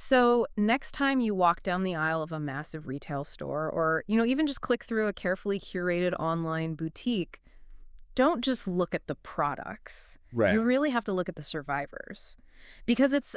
So next time you walk down the aisle of a massive retail store or, even just click through a carefully curated online boutique, don't just look at the products. You Right. really have to look at the survivors. Because it's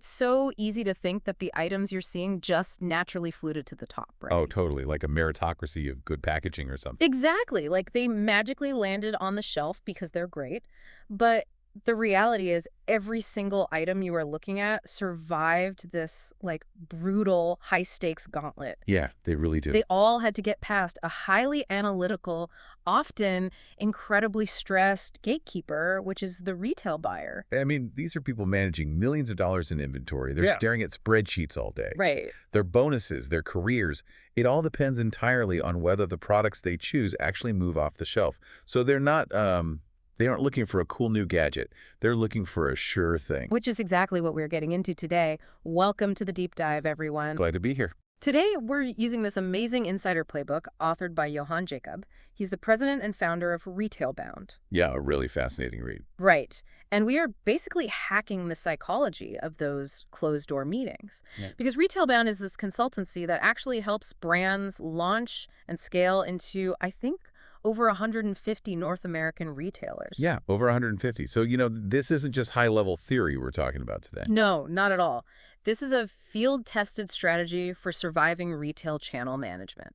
so easy to think that the items you're seeing just naturally fluted to the top, Oh, right? totally. Like a meritocracy of good packaging or something. Exactly. Like they magically landed on the shelf because they're great. But the reality is every single item you are looking at survived this like brutal high stakes gauntlet. Yeah, they really do. They all had to get past a highly analytical, often incredibly stressed gatekeeper, which is the retail buyer. I mean, these are people managing millions of dollars in inventory. They're Yeah. staring at spreadsheets all day. Right. Their bonuses, their careers, it all depends entirely on whether the products they choose actually move off the shelf. So they aren't looking for a cool new gadget. They're looking for a sure thing. Which is exactly what we're getting into today. Welcome to the deep dive, everyone. Glad to be here. Today, we're using this amazing insider playbook authored by Johann Jacob. He's the president and founder of Retailbound. Yeah, a really fascinating read. Right. And we are basically hacking the psychology of those closed-door meetings. Yeah. Because Retailbound is this consultancy that actually helps brands launch and scale into, I think, over 150 North American retailers. Yeah, over 150. So, this isn't just high-level theory we're talking about today. No, not at all. This is a field-tested strategy for surviving retail channel management.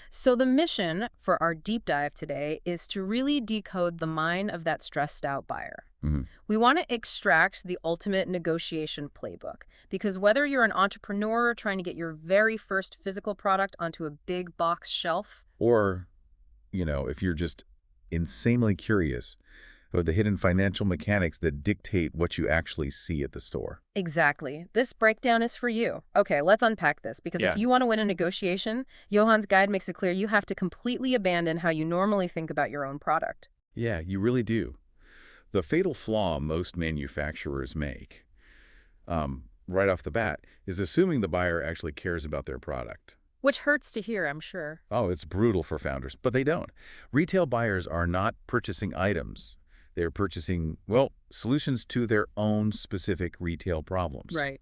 So the mission for our deep dive today is to really decode the mind of that stressed out buyer. Hmm. We want to extract the ultimate negotiation playbook because whether you're an entrepreneur trying to get your very first physical product onto a big box shelf. Or, if you're just insanely curious about the hidden financial mechanics that dictate what you actually see at the store. Exactly. This breakdown is for you. Okay, let's unpack this because if Yeah. you want to win a negotiation, Johann's guide makes it clear you have to completely abandon how you normally think about your own product. Yeah, you really do. The fatal flaw most manufacturers make, right off the bat, is assuming the buyer actually cares about their product. Which hurts to hear, I'm sure. Oh, it's brutal for founders, but they don't. Retail buyers are not purchasing items. They're purchasing, well, solutions to their own specific retail problems. Right.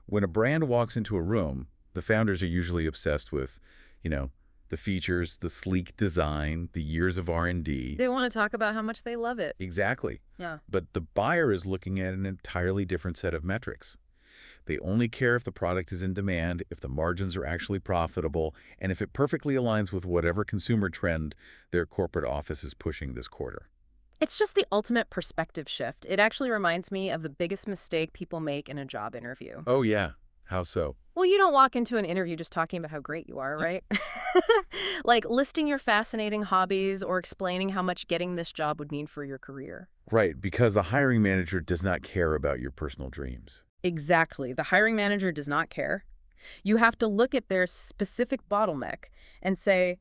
When a brand walks into a room, the founders are usually obsessed with, you know, the features, the sleek design, the years of R&D. They want to talk about how much they love it. Exactly. Yeah. But the buyer is looking at an entirely different set of metrics. They only care if the product is in demand, if the margins are actually profitable, and if it perfectly aligns with whatever consumer trend their corporate office is pushing this quarter. It's just the ultimate perspective shift. It actually reminds me of the biggest mistake people make in a job interview. Oh, yeah. How so? Well, you don't walk into an interview just talking about how great you are, right? Like listing your fascinating hobbies or explaining how much getting this job would mean for your career. Right, because the hiring manager does not care about your personal dreams. Exactly. The hiring manager does not care. You have to look at their specific bottleneck and say,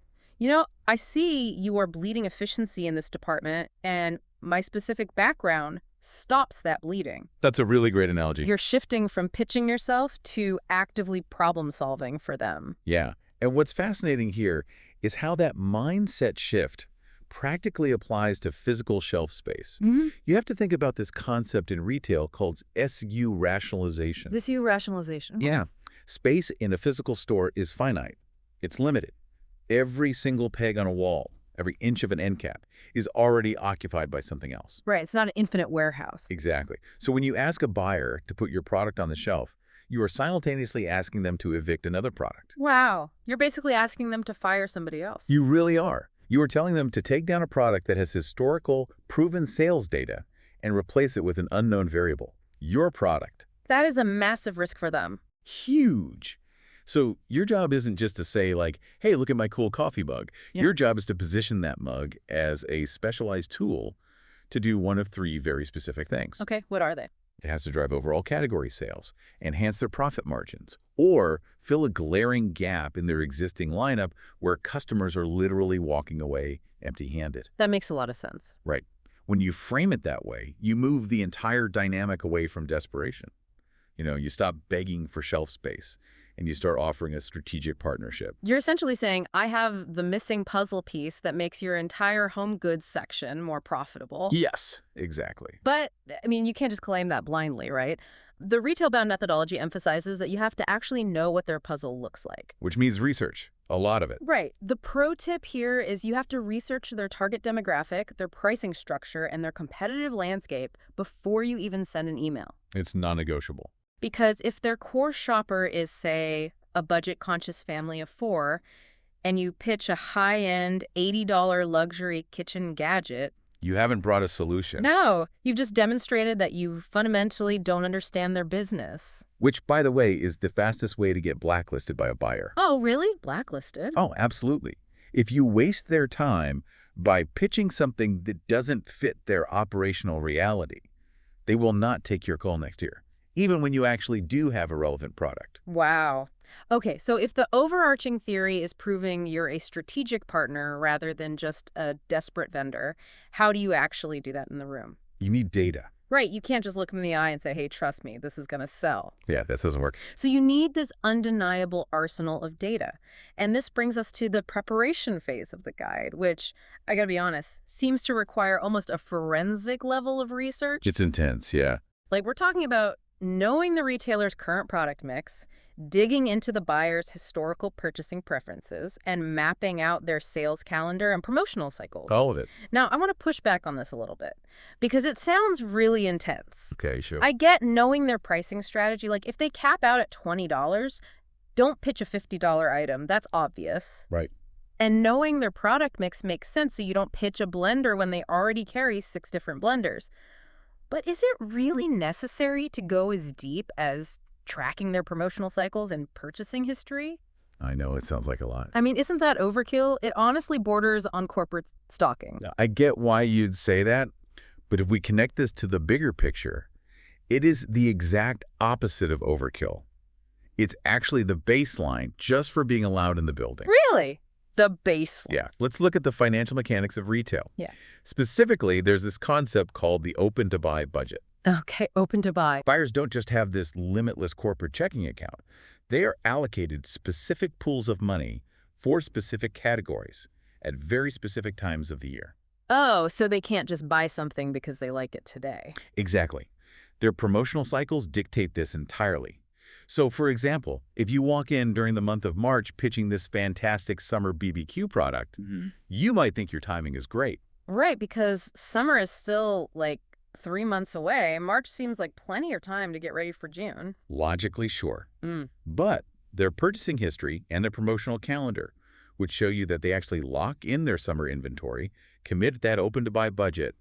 I see you are bleeding efficiency in this department, and my specific background stops that bleeding. That's a really great analogy. You're shifting from pitching yourself to actively problem solving for them. Yeah. And what's fascinating here is how that mindset shift practically applies to physical shelf space. You have to think about this concept in retail called SU rationalization. This you rationalization. Yeah. Space in a physical store is finite. It's limited. Every single peg on a wall, every inch of an end cap, is already occupied by something else. Right. It's not an infinite warehouse. Exactly. So when you ask a buyer to put your product on the shelf, you are simultaneously asking them to evict another product. Wow. You're basically asking them to fire somebody else. You really are. You are telling them to take down a product that has historical, proven sales data and replace it with an unknown variable. Your product. That is a massive risk for them. Huge. So your job isn't just to say like, hey, look at my cool coffee mug. Yeah. Your job is to position that mug as a specialized tool to do one of three very specific things. Okay, what are they? It has to drive overall category sales, enhance their profit margins, or fill a glaring gap in their existing lineup where customers are literally walking away empty-handed. That makes a lot of sense. Right. When you frame it that way, you move the entire dynamic away from desperation. You stop begging for shelf space and you start offering a strategic partnership. You're essentially saying, I have the missing puzzle piece that makes your entire home goods section more profitable. Yes, exactly. But, you can't just claim that blindly, right? The Retailbound methodology emphasizes that you have to actually know what their puzzle looks like. Which means research. A lot of it. Right. The pro tip here is you have to research their target demographic, their pricing structure, and their competitive landscape before you even send an email. It's non-negotiable. Because if their core shopper is, say, a budget-conscious family of 4, and you pitch a high-end $80 luxury kitchen gadget, You haven't brought a solution. no, you've just demonstrated that you fundamentally don't understand their business. Which, by the way, is the fastest way to get blacklisted by a buyer. Oh, really? Blacklisted? Oh, absolutely. If you waste their time by pitching something that doesn't fit their operational reality, they will not take your call next year, even when you actually do have a relevant product. Wow. Okay, so if the overarching theory is proving you're a strategic partner rather than just a desperate vendor, how do you actually do that in the room? You need data. Right, you can't just look them in the eye and say, hey, trust me, this is going to sell. Yeah, that doesn't work. So you need this undeniable arsenal of data. And this brings us to the preparation phase of the guide, which, I gotta be honest, seems to require almost a forensic level of research. It's intense, yeah. Like, we're talking about knowing the retailer's current product mix, digging into the buyer's historical purchasing preferences, and mapping out their sales calendar and promotional cycles. All of it. Now, I want to push back on this a little bit, because it sounds really intense. Okay, sure. I get knowing their pricing strategy. Like, if they cap out at $20, don't pitch a $50 item. That's obvious. Right. And knowing their product mix makes sense, so you don't pitch a blender when they already carry 6 different blenders. But is it really necessary to go as deep as tracking their promotional cycles and purchasing history? I know, it sounds like a lot. I mean, isn't that overkill? It honestly borders on corporate stalking. Now, I get why you'd say that, but if we connect this to the bigger picture, it is the exact opposite of overkill. It's actually the baseline just for being allowed in the building. Really? The baseline. Yeah, let's look at the financial mechanics of retail. Yeah. Specifically, there's this concept called the open-to-buy budget. Okay, open to buy. Buyers don't just have this limitless corporate checking account. They are allocated specific pools of money for specific categories at very specific times of the year. Oh, so they can't just buy something because they like it today. Exactly. Their promotional cycles dictate this entirely. So, for example, if you walk in during the month of March pitching this fantastic summer BBQ product, you might think your timing is great. Right, because summer is still, like, 3 months away. March seems like plenty of time to get ready for June. Logically, sure. Mm. But their purchasing history and their promotional calendar would show you that they actually lock in their summer inventory, commit that open-to-buy budget,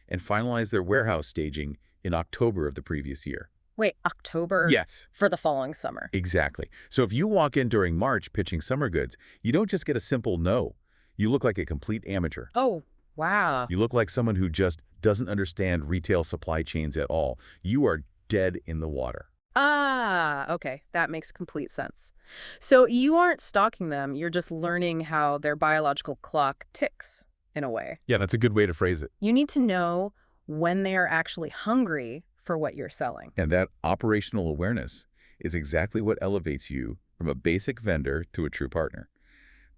and finalize their warehouse staging in October of the previous year. Wait, October? Yes. For the following summer. Exactly. So if you walk in during March pitching summer goods, you don't just get a simple no. You look like a complete amateur. Oh, wow. You look like someone who just doesn't understand retail supply chains at all. You are dead in the water. Ah, okay. That makes complete sense. So you aren't stalking them. You're just learning how their biological clock ticks, in a way. Yeah, that's a good way to phrase it. You need to know when they are actually hungry for what you're selling. And that operational awareness is exactly what elevates you from a basic vendor to a true partner.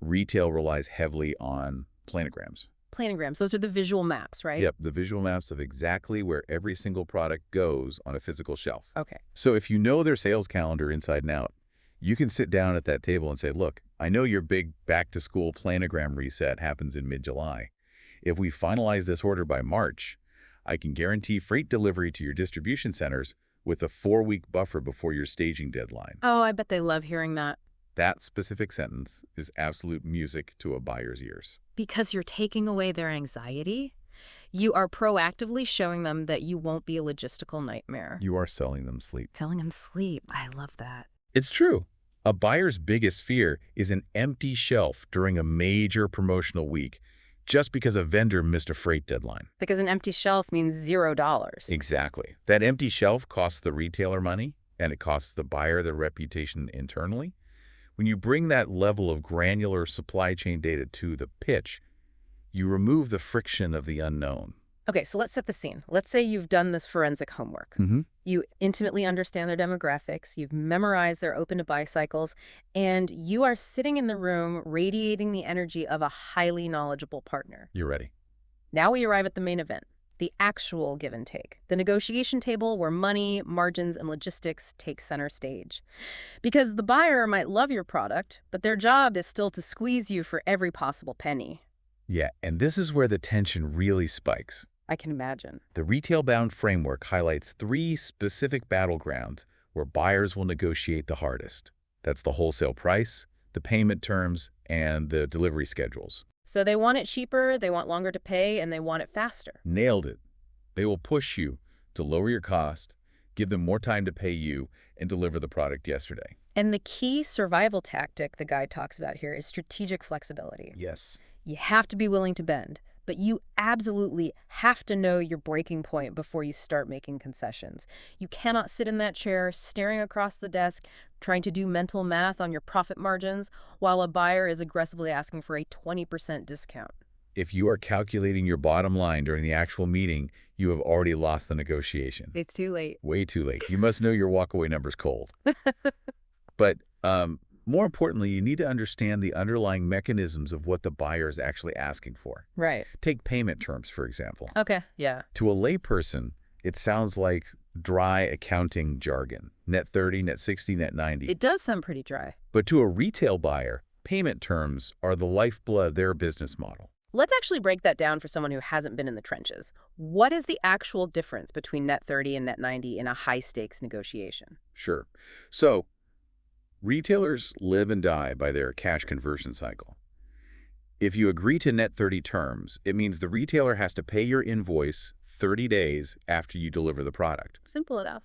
Retail relies heavily on planograms. Planograms, those are the visual maps, right? Yep, the visual maps of exactly where every single product goes on a physical shelf. Okay. So if you know their sales calendar inside and out, you can sit down at that table and say, look, I know your big back-to-school planogram reset happens in mid-July. If we finalize this order by March, I can guarantee freight delivery to your distribution centers with a 4-week buffer before your staging deadline. Oh, I bet they love hearing that. That specific sentence is absolute music to a buyer's ears. Because you're taking away their anxiety, you are proactively showing them that you won't be a logistical nightmare. You are selling them sleep. Telling them sleep. I love that. It's true. A buyer's biggest fear is an empty shelf during a major promotional week just because a vendor missed a freight deadline. Because an empty shelf means $0. Exactly. That empty shelf costs the retailer money, and it costs the buyer their reputation internally. When you bring that level of granular supply chain data to the pitch, you remove the friction of the unknown. Okay, so let's set the scene. Let's say you've done this forensic homework. You intimately understand their demographics, you've memorized their open-to-buy cycles, and you are sitting in the room radiating the energy of a highly knowledgeable partner. You're ready. Now we arrive at the main event, the actual give and take, the negotiation table where money, margins, and logistics take center stage. Because the buyer might love your product, but their job is still to squeeze you for every possible penny. Yeah, and this is where the tension really spikes. I can imagine. The Retailbound framework highlights 3 specific battlegrounds where buyers will negotiate the hardest. That's the wholesale price, the payment terms, and the delivery schedules. So they want it cheaper, they want longer to pay, and they want it faster. Nailed it. They will push you to lower your cost, give them more time to pay you, and deliver the product yesterday. And the key survival tactic the guide talks about here is strategic flexibility. Yes. You have to be willing to bend, but you absolutely have to know your breaking point before you start making concessions. You cannot sit in that chair staring across the desk, trying to do mental math on your profit margins, while a buyer is aggressively asking for a 20% discount. If you are calculating your bottom line during the actual meeting, you have already lost the negotiation. It's too late. Way too late. You must know your walkaway numbers cold. But more importantly, you need to understand the underlying mechanisms of what the buyer is actually asking for. Right. Take payment terms, for example. Okay, yeah. To a layperson, it sounds like dry accounting jargon. Net 30, net 60, net 90. It does sound pretty dry. But to a retail buyer, payment terms are the lifeblood of their business model. Let's actually break that down for someone who hasn't been in the trenches. What is the actual difference between net 30 and net 90 in a high-stakes negotiation? Sure. So, retailers live and die by their cash conversion cycle. If you agree to net 30 terms, it means the retailer has to pay your invoice 30 days after you deliver the product. Simple enough.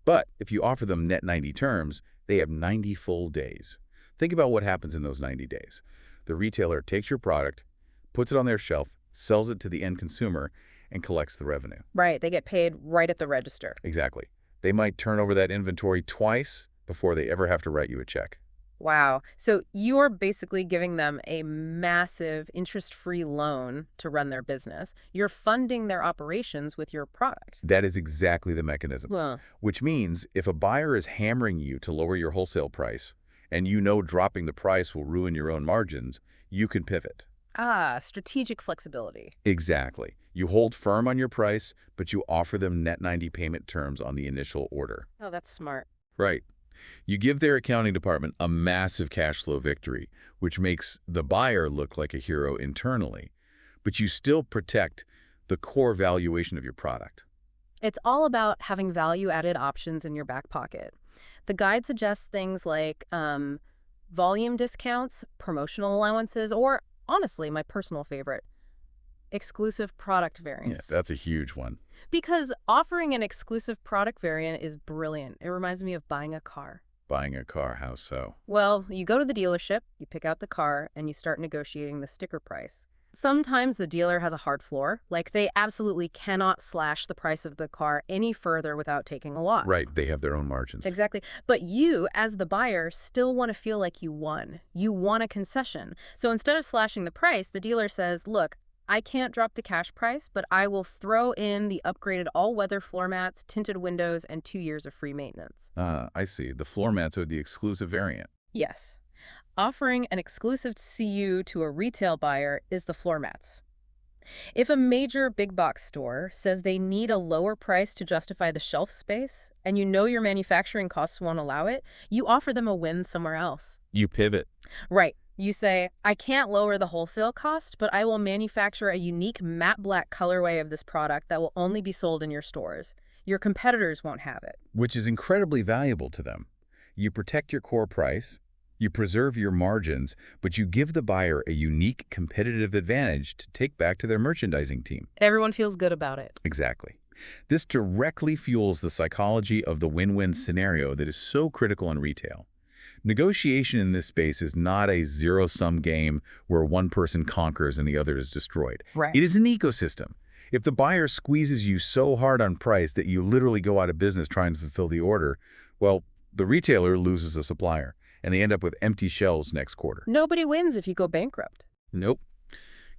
But if you offer them net 90 terms, they have 90 full days. Think about what happens in those 90 days. The retailer takes your product, puts it on their shelf, sells it to the end consumer, and collects the revenue. Right, they get paid right at the register. Exactly. They might turn over that inventory twice before they ever have to write you a check. Wow. So you're basically giving them a massive interest-free loan to run their business. You're funding their operations with your product. That is exactly the mechanism. Well, Which means if a buyer is hammering you to lower your wholesale price, and you know dropping the price will ruin your own margins, you can pivot. strategic flexibility. Exactly. You hold firm on your price, but you offer them net 90 payment terms on the initial order. Oh, that's smart. Right. You give their accounting department a massive cash flow victory, which makes the buyer look like a hero internally, but you still protect the core valuation of your product. It's all about having value-added options in your back pocket. The guide suggests things like volume discounts, promotional allowances, or, honestly, my personal favorite, exclusive product variants. Yeah, that's a huge one. Because offering an exclusive product variant is brilliant. It reminds me of buying a car. Buying a car, how so? Well, you go to the dealership, you pick out the car, and you start negotiating the sticker price. Sometimes the dealer has a hard floor, like they absolutely cannot slash the price of the car any further without taking a loss. Right, they have their own margins. Exactly. But you, as the buyer, still want to feel like you won. You want a concession. So instead of slashing the price, the dealer says, look, I can't drop the cash price, but I will throw in the upgraded all-weather floor mats, tinted windows, and 2 years of free maintenance. I see. The floor mats are the exclusive variant. Yes. Offering an exclusive CU to a retail buyer is the floor mats. If a major big box store says they need a lower price to justify the shelf space, and you know your manufacturing costs won't allow it, you offer them a win somewhere else. You pivot. Right. You say, I can't lower the wholesale cost, but I will manufacture a unique matte black colorway of this product that will only be sold in your stores. Your competitors won't have it. Which is incredibly valuable to them. You protect your core price, you preserve your margins, but you give the buyer a unique competitive advantage to take back to their merchandising team. Everyone feels good about it. Exactly. This directly fuels the psychology of the win-win scenario that is so critical in retail. Negotiation in this space is not a zero-sum game where one person conquers and the other is destroyed. Right. It is an ecosystem. If the buyer squeezes you so hard on price that you literally go out of business trying to fulfill the order, well, the retailer loses a supplier, and they end up with empty shelves next quarter. Nobody wins if you go bankrupt. Nope.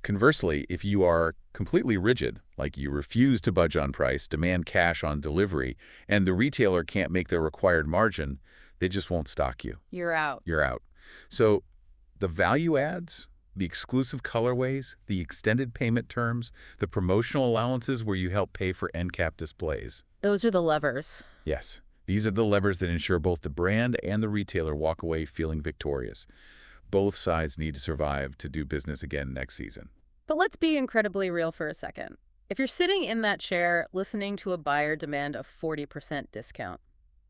Conversely, if you are completely rigid, like you refuse to budge on price, demand cash on delivery, and the retailer can't make their required margin, they just won't stock you. You're out. You're out. So the value adds, The exclusive colorways, the extended payment terms, the promotional allowances where you help pay for end cap displays. Those are the levers. Yes, these are the levers that ensure both the brand and the retailer walk away feeling victorious. Both sides need to survive to do business again next season. But let's be incredibly real for a second. If you're sitting in that chair listening to a buyer demand a 40% discount,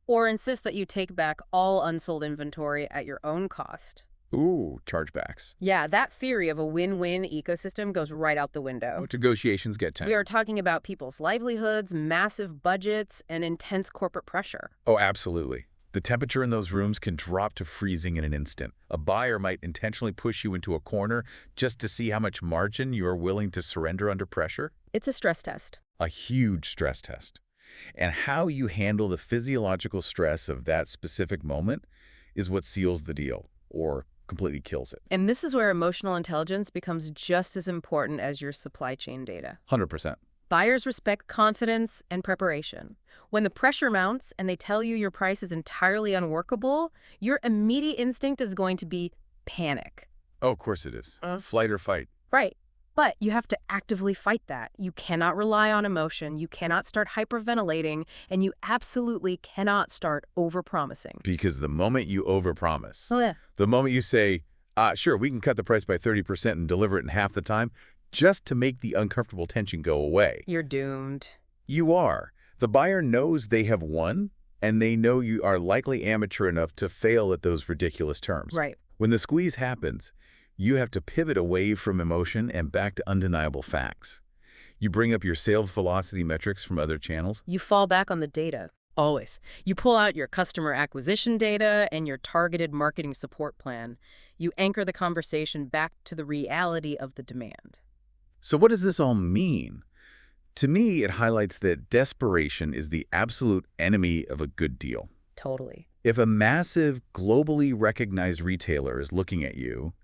or insist that you take back all unsold inventory at your own cost. Ooh, chargebacks. Yeah, that theory of a win-win ecosystem goes right out the window. Negotiations get tense. We are talking about people's livelihoods, massive budgets, and intense corporate pressure. Oh, absolutely. The temperature in those rooms can drop to freezing in an instant. A buyer might intentionally push you into a corner just to see how much margin you are willing to surrender under pressure. It's a stress test. A huge stress test. And how you handle the physiological stress of that specific moment is what seals the deal, or completely kills it. And this is where emotional intelligence becomes just as important as your supply chain data. 100%. Buyers respect confidence and preparation. When the pressure mounts and they tell you your price is entirely unworkable, your immediate instinct is going to be panic. Oh, of course it is. Flight or fight. Right. But you have to actively fight that. You cannot rely on emotion, you cannot start hyperventilating, and you absolutely cannot start overpromising. Because the moment you overpromise, Oh, yeah. the moment you say, sure, we can cut the price by 30% and deliver it in half the time, just to make the uncomfortable tension go away. You're doomed. You are. The buyer knows they have won, and they know you are likely amateur enough to fail at those ridiculous terms. Right. When the squeeze happens, you have to pivot away from emotion and back to undeniable facts. You bring up your sales velocity metrics from other channels. You fall back on the data. Always. You pull out your customer acquisition data and your targeted marketing support plan. You anchor the conversation back to the reality of the demand. So what does this all mean? To me, it highlights that desperation is the absolute enemy of a good deal. Totally. If a massive, globally recognized retailer is looking at you,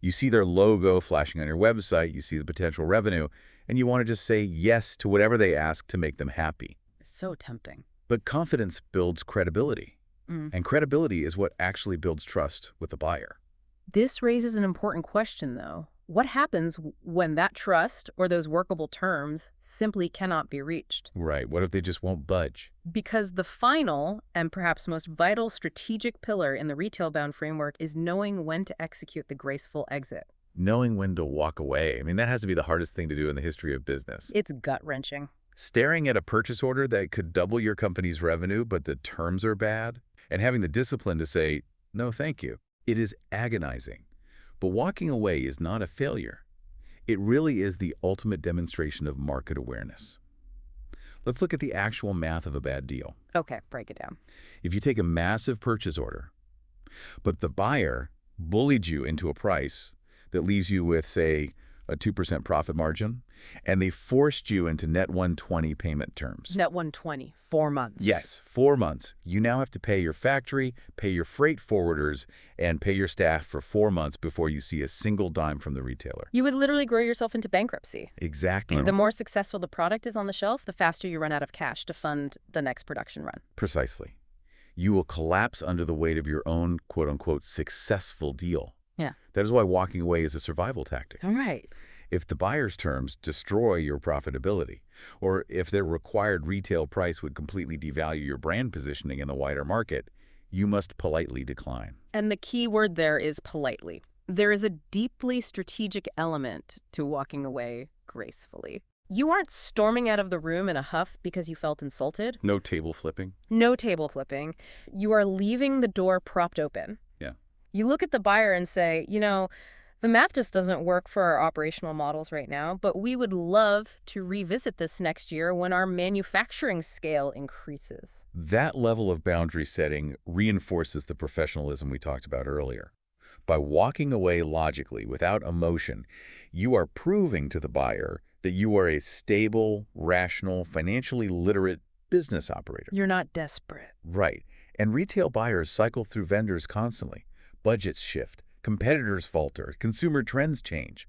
you see their logo flashing on your website, you see the potential revenue, and you want to just say yes to whatever they ask to make them happy. It's so tempting. But confidence builds credibility, and credibility is what actually builds trust with the buyer. This raises an important question, though. What happens when that trust or those workable terms simply cannot be reached? Right. What if they just won't budge? Because the final and perhaps most vital strategic pillar in the Retailbound framework is knowing when to execute the graceful exit. Knowing when to walk away. I mean, that has to be the hardest thing to do in the history of business. It's gut-wrenching. Staring at a purchase order that could double your company's revenue, but the terms are bad, and having the discipline to say, no, thank you. It is agonizing. But walking away is not a failure. It really is the ultimate demonstration of market awareness. Let's look at the actual math of a bad deal. Okay, break it down. If you take a massive purchase order, but the buyer bullied you into a price that leaves you with, say, a 2% profit margin, and they forced you into net 120 payment terms. Net 120, 4 months. Yes, 4 months. You now have to pay your factory, pay your freight forwarders, and pay your staff for 4 months before you see a single dime from the retailer. You would literally grow yourself into bankruptcy. Exactly. The more successful the product is on the shelf, the faster you run out of cash to fund the next production run. Precisely. You will collapse under the weight of your own quote-unquote successful deal. Yeah. That is why walking away is a survival tactic. All right. If the buyer's terms destroy your profitability, or if their required retail price would completely devalue your brand positioning in the wider market, you must politely decline. And the key word there is politely. There is a deeply strategic element to walking away gracefully. You aren't storming out of the room in a huff because you felt insulted. No table flipping. No table flipping. You are leaving the door propped open. Yeah. You look at the buyer and say, the math just doesn't work for our operational models right now, but we would love to revisit this next year when our manufacturing scale increases. That level of boundary setting reinforces the professionalism we talked about earlier. By walking away logically, without emotion, you are proving to the buyer that you are a stable, rational, financially literate business operator. You're not desperate. Right. And retail buyers cycle through vendors constantly. Budgets shift. Competitors falter. Consumer trends change.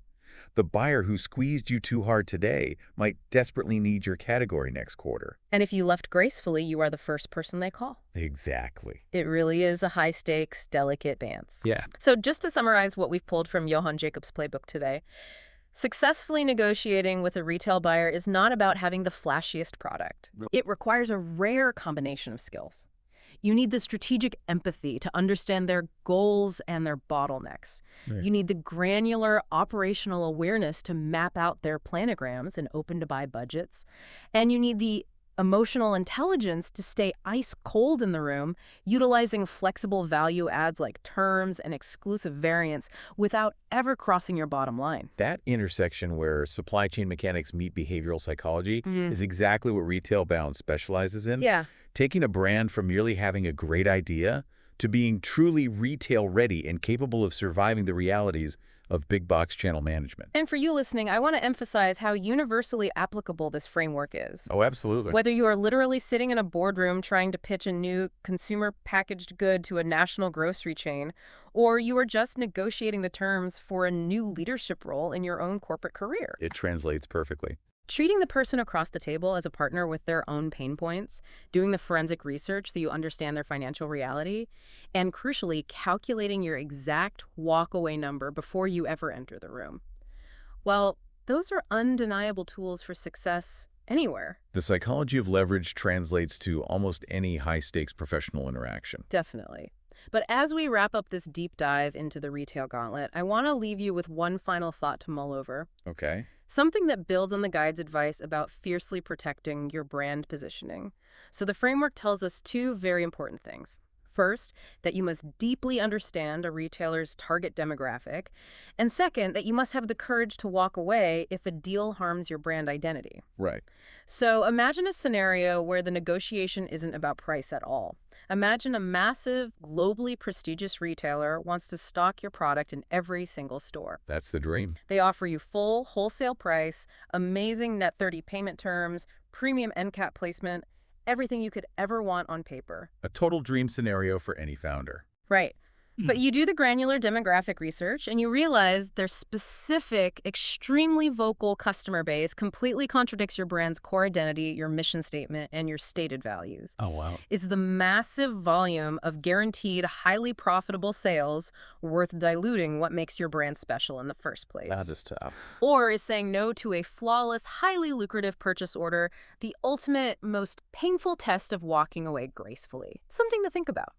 The buyer who squeezed you too hard today might desperately need your category next quarter. And if you left gracefully, you are the first person they call. Exactly. It really is a high-stakes, delicate dance. Yeah. So just to summarize what we've pulled from Johann Jacob's playbook today, successfully negotiating with a retail buyer is not about having the flashiest product. It requires a rare combination of skills. You need the strategic empathy to understand their goals and their bottlenecks. Right. You need the granular operational awareness to map out their planograms and open-to-buy budgets. And you need the emotional intelligence to stay ice cold in the room, utilizing flexible value adds like terms and exclusive variants without ever crossing your bottom line. That intersection where supply chain mechanics meet behavioral psychology is exactly what Retailbound specializes in. Yeah. Taking a brand from merely having a great idea to being truly retail ready and capable of surviving the realities of big box channel management. And for you listening, I want to emphasize how universally applicable this framework is. Oh, absolutely. Whether you are literally sitting in a boardroom trying to pitch a new consumer packaged good to a national grocery chain, or you are just negotiating the terms for a new leadership role in your own corporate career. It translates perfectly. Treating the person across the table as a partner with their own pain points, doing the forensic research so you understand their financial reality, and crucially, calculating your exact walkaway number before you ever enter the room. Well, those are undeniable tools for success anywhere. The psychology of leverage translates to almost any high-stakes professional interaction. Definitely. But as we wrap up this deep dive into the retail gauntlet, I want to leave you with one final thought to mull over. Okay. Something that builds on the guide's advice about fiercely protecting your brand positioning. So the framework tells us two very important things. First, that you must deeply understand a retailer's target demographic. And second, that you must have the courage to walk away if a deal harms your brand identity. Right. So imagine a scenario where the negotiation isn't about price at all. Imagine a massive, globally prestigious retailer wants to stock your product in every single store. That's the dream. They offer you full wholesale price, amazing net 30 payment terms, premium end cap placement, everything you could ever want on paper. A total dream scenario for any founder. Right. But you do the granular demographic research and you realize their specific, extremely vocal customer base completely contradicts your brand's core identity, your mission statement, and your stated values. Oh, wow. Is the massive volume of guaranteed, highly profitable sales worth diluting what makes your brand special in the first place? That is tough. Or is saying no to a flawless, highly lucrative purchase order the ultimate, most painful test of walking away gracefully? Something to think about.